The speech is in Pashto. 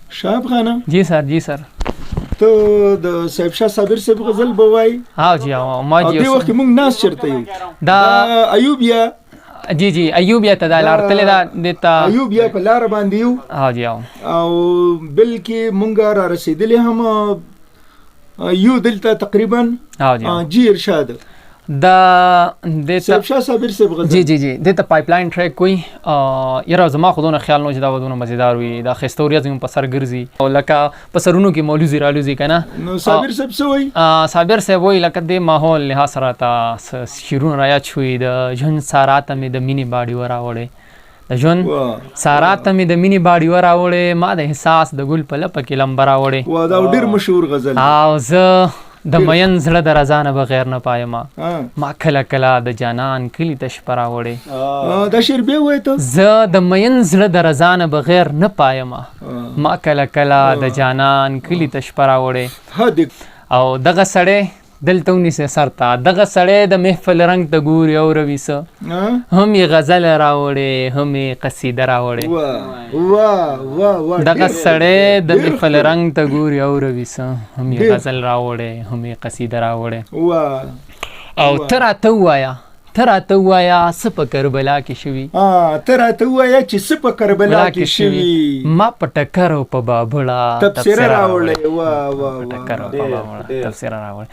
شاهب خانه جی سر جی سر ته د صاحب شاه صابر صاحب غزل به وایي ها جی ما او جی دې وخت کې موږ ناس چېرته یو دا ایوب یا جی جی ایوب یا ته دا لار تللی دا دیتا ایوب یا په لاره باندې یو ها جی او بلکې مونږ را رسېدلي هم یو دلته تقریبا ها جی ارشاد دا دیتا صاحب شاه صابر صاحب غزل جی جی جی دیتا پایپلاین ټریک کوي یاره زما خودونه خیال نو چې دا ودونه مزیدار وي دا خستوریا زموږ په سر ګرځي او لکه په سرونو کې مولوزي رالوزي کنه نو صابر صاحب څه وایي صابر صاحب وایي لکه د ماحول لحاظ سره تا شیرونه رایا شوي د ژوند سارا ته مې د مینې باډي وراوړې د ژوند سارا ته مې د مینې باډي وراوړې ما د احساس د ګل په لپه کې لمبه راوړې وا دا ډېر مشهور غزل او زه د مین زړه د رضا نه بغیر نه پایما ما کله کله د جانان کلی ته شپه راوړې دا شعر بیا وایه ته زه د مین زړه د رضا نه بغیر نه پایما ما کله کله د جانان کلی ته شپه راوړې او دغه سړی دلته ونیسه سر ته دغه سړی د محفل رنګ ته ګوري او رویسه هم یې غزل راوړې هم یې قصیده راوړې دغه سړی د محفل رنګ ته ګوري او رویسه هم یې غزل راوړې هم یې قصیده راوړې او ته راته ووایه څه په کربلا کې شوي ته راته ووایه چې څه په کربلا کې شوي ما په ټکر او په بابړه تبصره راوړې تبصره راوړې